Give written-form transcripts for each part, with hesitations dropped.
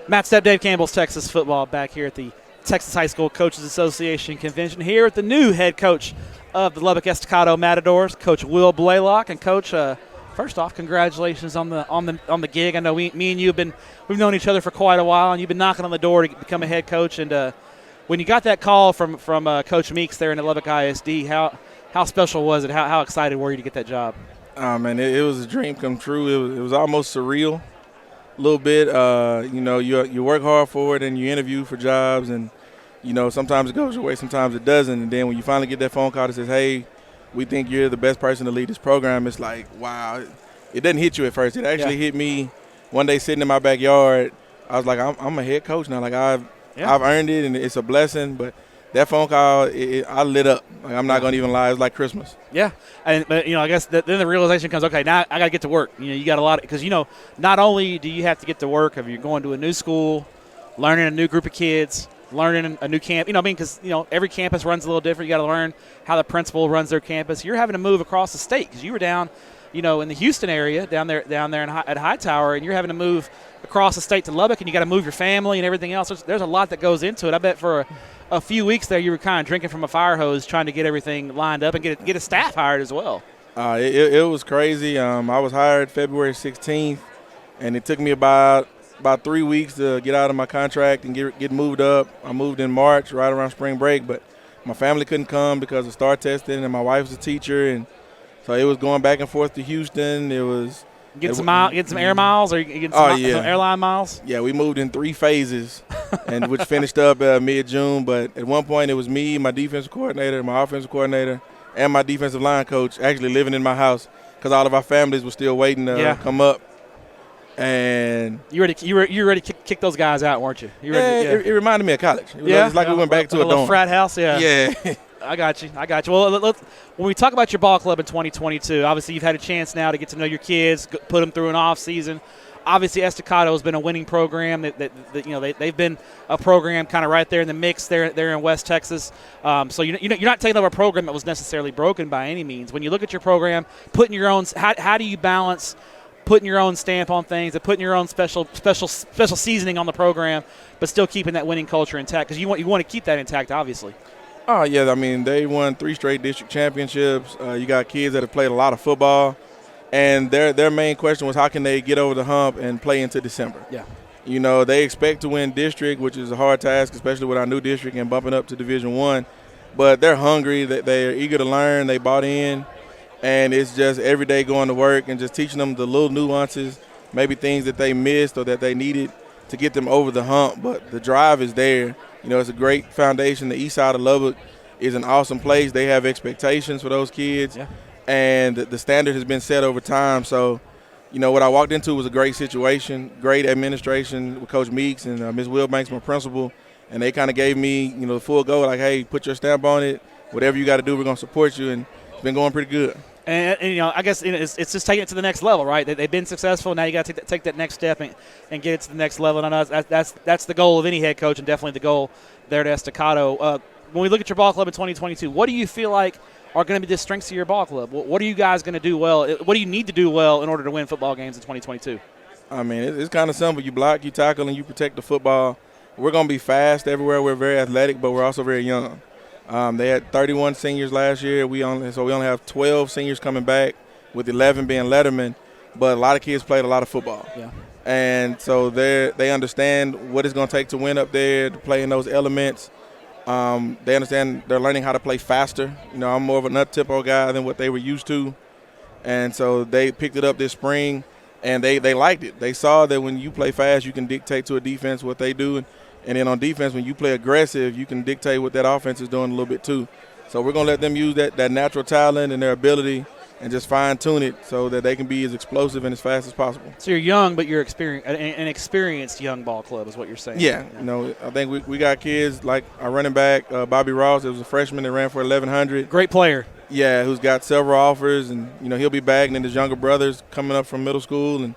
Matt Stepp, Dave Campbell's Texas football back here at the Texas High School Coaches Association Convention here with the new head coach of the Lubbock Estacado Matadors, Coach Will Blaylock. And Coach, first off, congratulations on the gig. I know me and you we've known each other for quite a while, and you've been knocking on the door to become a head coach. And when you got that call from Coach Meeks there in the Lubbock ISD, how special was it? How excited were you to get that job? Man, it was a dream come true. It was almost surreal. A little bit, you work hard for it and you interview for jobs, and sometimes it goes your way, sometimes it doesn't. And then when you finally get that phone call that says, "Hey, we think you're the best person to lead this program," it's like, wow. It doesn't hit you at first. It actually hit me one day sitting in my backyard. I was like, I'm a head coach now. Like I've earned it, and it's a blessing. But that phone call, I lit up. Like, I'm not going to even lie. It was like Christmas. Yeah. But I guess then the realization comes, okay, now I got to get to work. You got a lot – because, not only do you have to get to work, if you're going to a new school, learning a new group of kids, learning a new camp. Because, every campus runs a little different. You got to learn how the principal runs their campus. You're having to move across the state because you were down – in the Houston area, down there at Hightower, and you're having to move across the state to Lubbock, and you got to move your family and everything else. There's a lot that goes into it. I bet for a few weeks there, you were kind of drinking from a fire hose, trying to get everything lined up and get a staff hired as well. It was crazy. I was hired February 16th, and it took me about 3 weeks to get out of my contract and get moved up. I moved in March, right around spring break, but my family couldn't come because of STAR testing, and my wife was a teacher, and so it was going back and forth to Houston. It was get some air miles, or get some airline miles. Yeah, we moved in 3 phases, and which finished up mid-June. But at one point, it was me, my defensive coordinator, my offensive coordinator, and my defensive line coach actually living in my house because all of our families were still waiting to come up. And you ready to kick those guys out, weren't you? It reminded me of college. It's like we went back to a dorm. Frat house. Yeah. I got you. Well, when we talk about your ball club in 2022, obviously you've had a chance now to get to know your kids, put them through an off season. Obviously, Estacado has been a winning program. They've been a program kind of right there in the mix there in West Texas. So you're not taking over a program that was necessarily broken by any means. When you look at your program, putting your own, how do you balance putting your own stamp on things and putting your own special seasoning on the program, but still keeping that winning culture intact? Because you want to keep that intact, obviously. Oh, yeah. I mean, they won 3 straight district championships. You got kids that have played a lot of football. And their main question was how can they get over the hump and play into December? Yeah. They expect to win district, which is a hard task, especially with our new district and bumping up to Division I. But they're hungry. They're eager to learn. They bought in. And it's just every day going to work and just teaching them the little nuances, maybe things that they missed or that they needed to get them over the hump. But the drive is there. It's a great foundation. The east side of Lubbock is an awesome place. They have expectations for those kids, and the standard has been set over time. So, what I walked into was a great situation, great administration with Coach Meeks and Ms. Wilbanks, my principal, and they kind of gave me, the full go, like, hey, put your stamp on it. Whatever you got to do, we're going to support you, and it's been going pretty good. And I guess it's just taking it to the next level, right? They've been successful. Now you got to take that next step and get it to the next level. And I know that's the goal of any head coach, and definitely the goal there at Estacado. When we look at your ball club in 2022, what do you feel like are going to be the strengths of your ball club? What are you guys going to do well? What do you need to do well in order to win football games in 2022? I mean, it's kind of simple. You block, you tackle, and you protect the football. We're going to be fast everywhere. We're very athletic, but we're also very young. They had 31 seniors last year. We only have 12 seniors coming back, with 11 being lettermen. But a lot of kids played a lot of football. Yeah. And so they understand what it's going to take to win up there, to play in those elements. They understand they're learning how to play faster. I'm more of an up-tempo guy than what they were used to. And so they picked it up this spring, and they liked it. They saw that when you play fast, you can dictate to a defense what they do. And then on defense, when you play aggressive, you can dictate what that offense is doing a little bit too. So we're going to let them use that natural talent and their ability and just fine-tune it so that they can be as explosive and as fast as possible. So you're young, but you're an experienced young ball club is what you're saying. Yeah. I think we got kids like our running back, Bobby Ross. It was a freshman that ran for 1,100. Great player. Yeah, who's got several offers, and, he'll be back. And then his younger brother's coming up from middle school, and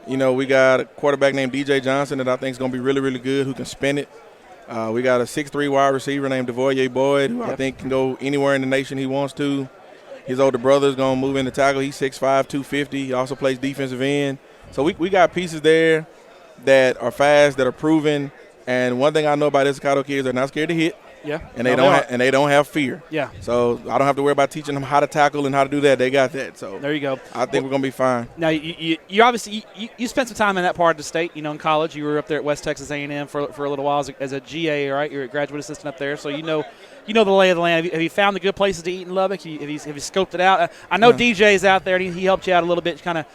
we got a quarterback named DJ Johnson that I think is going to be really, really good, who can spin it. We got a 6'3" wide receiver named DeVoye Boyd, who I think can go anywhere in the nation he wants to. His older brother's going to move in the tackle. He's 6'5", 250. He also plays defensive end. So we got pieces there that are fast, that are proven. And one thing I know about Estacado kids, they're not scared to hit. Yeah. And they don't have fear. Yeah. So I don't have to worry about teaching them how to tackle and how to do that. They got that. So there you go. I think we're gonna be fine. Now you obviously you spent some time in that part of the state. You know, in college, you were up there at West Texas A&M for a little while as a GA, right? You're a graduate assistant up there, so you know the lay of the land. Have you found the good places to eat in Lubbock? Have you scoped it out? I know DJ's out there. And he helped you out a little bit, kind of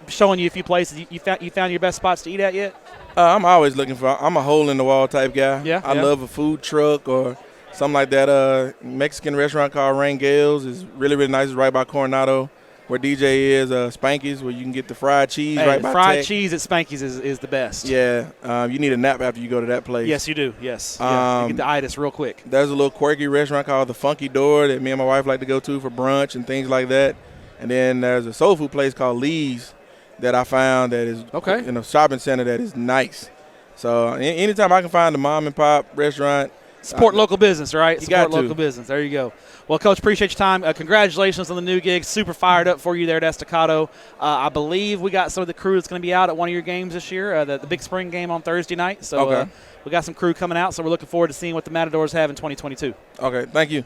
showing you a few places. You found your best spots to eat at yet? I'm always looking for. I'm a hole in the wall type guy. Yeah. I love a food truck or something like that. Mexican restaurant called Rangel's is really, really nice. It's right by Coronado, where DJ is. Spanky's, where you can get the fried cheese right by fried Tech. cheese at Spanky's is the best. Yeah. You need a nap after you go to that place. Yes, you do. Yes. You get the itis real quick. There's a little quirky restaurant called the Funky Door that me and my wife like to go to for brunch and things like that. And then there's a soul food place called Lee's that I found that is in a shopping center that is nice. So anytime I can find a mom and pop restaurant. Support local business, right? Support local business. There you go. Well, Coach, appreciate your time. Congratulations on the new gig. Super fired up for you there at Estacado. I believe we got some of the crew that's going to be out at one of your games this year, the Big Spring game on Thursday night. So we got some crew coming out, so we're looking forward to seeing what the Matadors have in 2022. Okay, thank you.